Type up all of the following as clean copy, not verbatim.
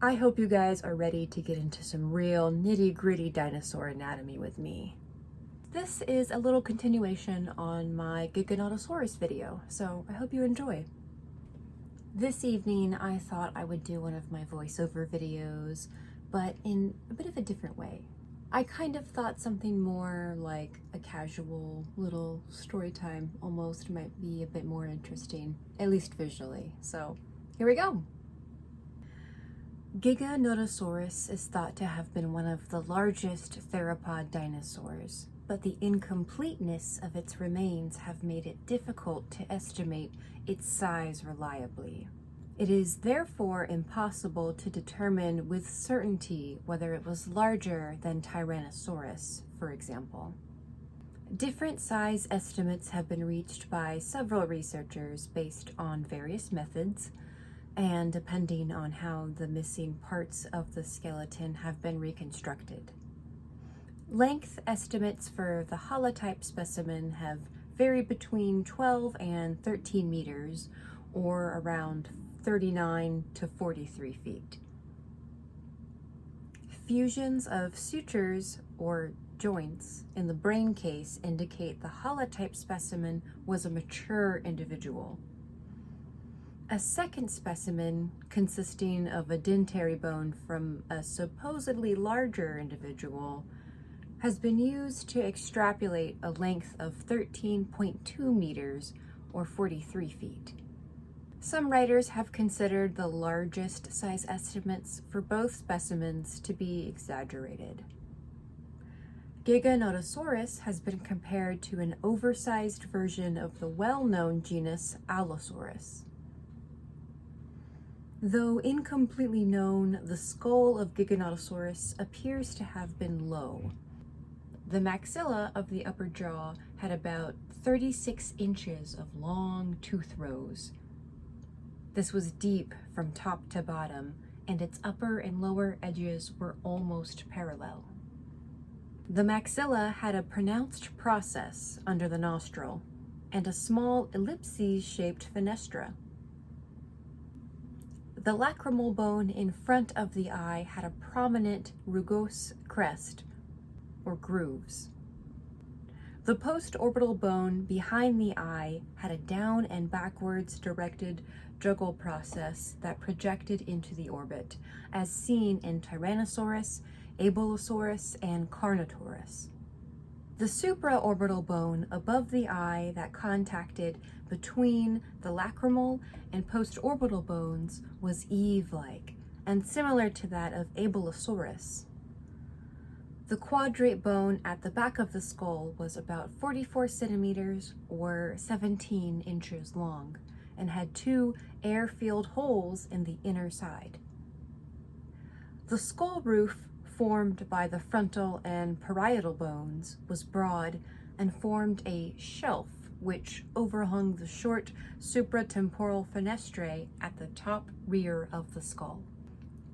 I hope you guys are ready to get into some real nitty-gritty dinosaur anatomy with me. This is a little continuation on my Giganotosaurus video, so I hope you enjoy. This evening I thought I would do one of my voiceover videos, but in a bit of a different way. I kind of thought something more like a casual little story time almost might be a bit more interesting, at least visually, so here we go! Giganotosaurus is thought to have been one of the largest theropod dinosaurs, but the incompleteness of its remains have made it difficult to estimate its size reliably. It is therefore impossible to determine with certainty whether it was larger than Tyrannosaurus, for example. Different size estimates have been reached by several researchers based on various methods, and depending on how the missing parts of the skeleton have been reconstructed. Length estimates for the holotype specimen have varied between 12 and 13 meters, or around 39 to 43 feet. Fusions of sutures, or joints, in the brain case indicate the holotype specimen was a mature individual. A second specimen, consisting of a dentary bone from a supposedly larger individual, has been used to extrapolate a length of 13.2 meters or 43 feet. Some writers have considered the largest size estimates for both specimens to be exaggerated. Giganotosaurus has been compared to an oversized version of the well-known genus Allosaurus. Though incompletely known, the skull of Giganotosaurus appears to have been low. The maxilla of the upper jaw had about 36 inches of long tooth rows. This was deep from top to bottom, and its upper and lower edges were almost parallel. The maxilla had a pronounced process under the nostril and a small ellipses-shaped fenestra. The lacrimal bone in front of the eye had a prominent rugose crest, or grooves. The postorbital bone behind the eye had a down and backwards directed jugal process that projected into the orbit, as seen in Tyrannosaurus, Abelisaurus, and Carnotaurus. The supraorbital bone above the eye that contacted between the lacrimal and postorbital bones was eve-like and similar to that of Abelisaurus. The quadrate bone at the back of the skull was about 44 centimeters or 17 inches long and had two air-filled holes in the inner side. The skull roof, formed by the frontal and parietal bones, was broad and formed a shelf which overhung the short supratemporal fenestrae at the top rear of the skull.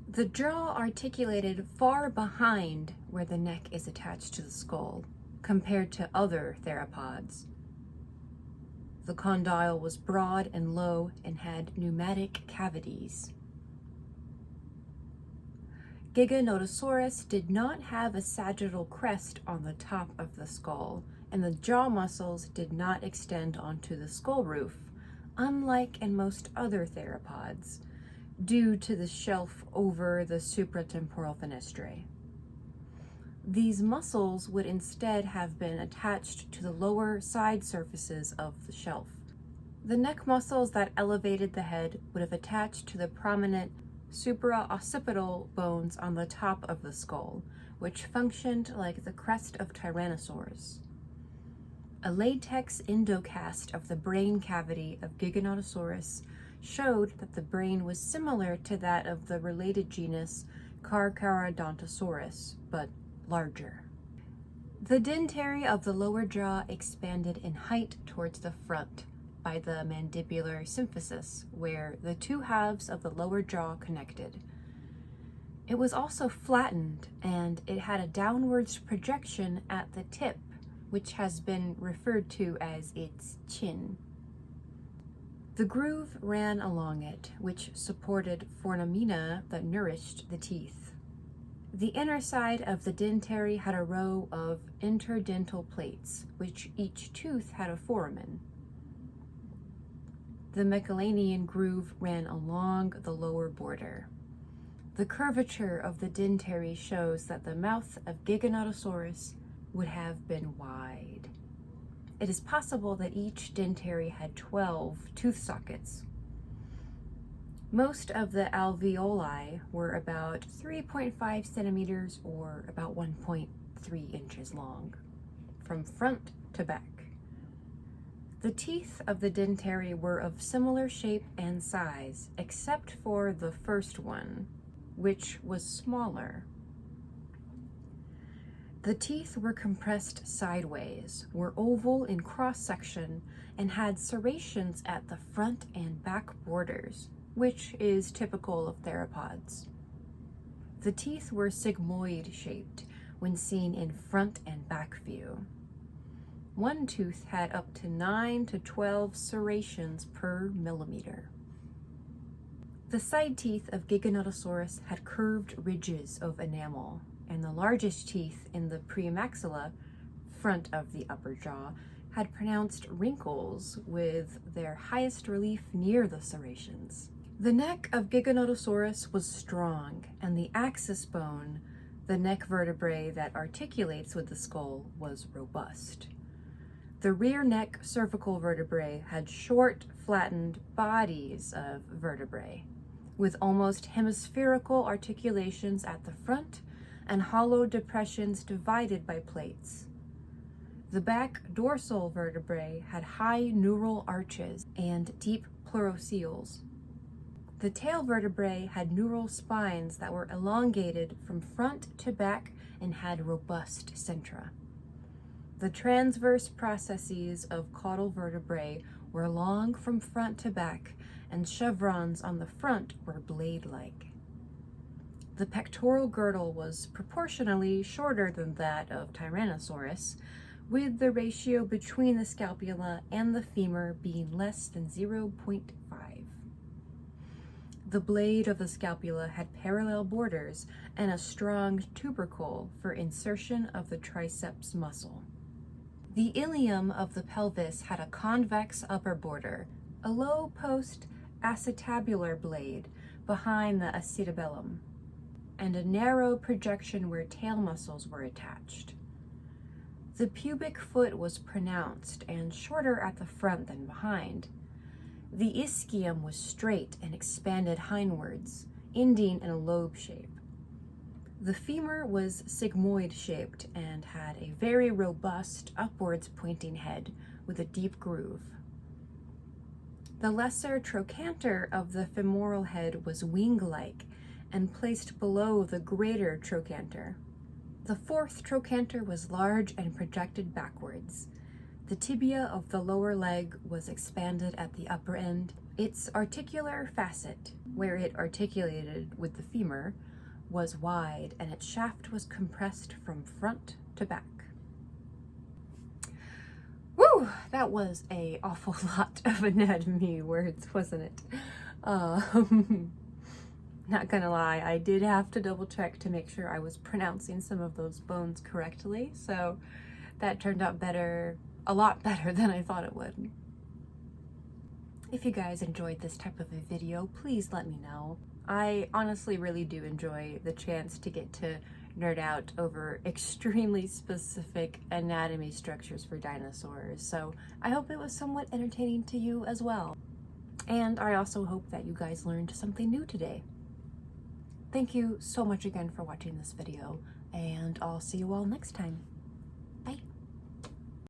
The jaw articulated far behind where the neck is attached to the skull, compared to other theropods. The condyle was broad and low and had pneumatic cavities. Giganotosaurus did not have a sagittal crest on the top of the skull, and the jaw muscles did not extend onto the skull roof, unlike in most other theropods, due to the shelf over the supratemporal fenestrae. These muscles would instead have been attached to the lower side surfaces of the shelf. The neck muscles that elevated the head would have attached to the prominent supraoccipital bones on the top of the skull, which functioned like the crest of Tyrannosaurus. A latex endocast of the brain cavity of Giganotosaurus showed that the brain was similar to that of the related genus Carcharodontosaurus, but larger. The dentary of the lower jaw expanded in height towards the front by the mandibular symphysis, where the two halves of the lower jaw connected. It was also flattened, and it had a downwards projection at the tip, which has been referred to as its chin. The groove ran along it, which supported foramina that nourished the teeth. The inner side of the dentary had a row of interdental plates, which each tooth had a foramen. The Mechelanian groove ran along the lower border. The curvature of the dentary shows that the mouth of Giganotosaurus would have been wide. It is possible that each dentary had 12 tooth sockets. Most of the alveoli were about 3.5 centimeters or about 1.3 inches long, from front to back. The teeth of the dentary were of similar shape and size, except for the first one, which was smaller. The teeth were compressed sideways, were oval in cross-section, and had serrations at the front and back borders, which is typical of theropods. The teeth were sigmoid-shaped when seen in front and back view. One tooth had up to 9 to 12 serrations per millimeter. The side teeth of Giganotosaurus had curved ridges of enamel, and the largest teeth in the premaxilla, front of the upper jaw, had pronounced wrinkles with their highest relief near the serrations. The neck of Giganotosaurus was strong, and the axis bone, the neck vertebrae that articulates with the skull, was robust. The rear neck cervical vertebrae had short, flattened bodies of vertebrae, with almost hemispherical articulations at the front and hollow depressions divided by plates. The back dorsal vertebrae had high neural arches and deep pleurocoels. The tail vertebrae had neural spines that were elongated from front to back and had robust centra. The transverse processes of caudal vertebrae were long from front to back, and chevrons on the front were blade-like. The pectoral girdle was proportionally shorter than that of Tyrannosaurus, with the ratio between the scapula and the femur being less than 0.5. The blade of the scapula had parallel borders and a strong tubercle for insertion of the triceps muscle. The ilium of the pelvis had a convex upper border, a low post acetabular blade behind the acetabellum, and a narrow projection where tail muscles were attached. The pubic foot was pronounced and shorter at the front than behind. The ischium was straight and expanded hindwards, ending in a lobe shape. The femur was sigmoid-shaped and had a very robust, upwards pointing head with a deep groove. The lesser trochanter of the femoral head was wing-like and placed below the greater trochanter. The fourth trochanter was large and projected backwards. The tibia of the lower leg was expanded at the upper end. Its articular facet, where it articulated with the femur, was wide, and its shaft was compressed from front to back. Woo! That was an awful lot of anatomy words, wasn't it? Not gonna lie, I did have to double check to make sure I was pronouncing some of those bones correctly, so that turned out better, a lot better than I thought it would. If you guys enjoyed this type of a video, please let me know. I honestly really do enjoy the chance to get to nerd out over extremely specific anatomy structures for dinosaurs, so I hope it was somewhat entertaining to you as well. And I also hope that you guys learned something new today. Thank you so much again for watching this video, and I'll see you all next time.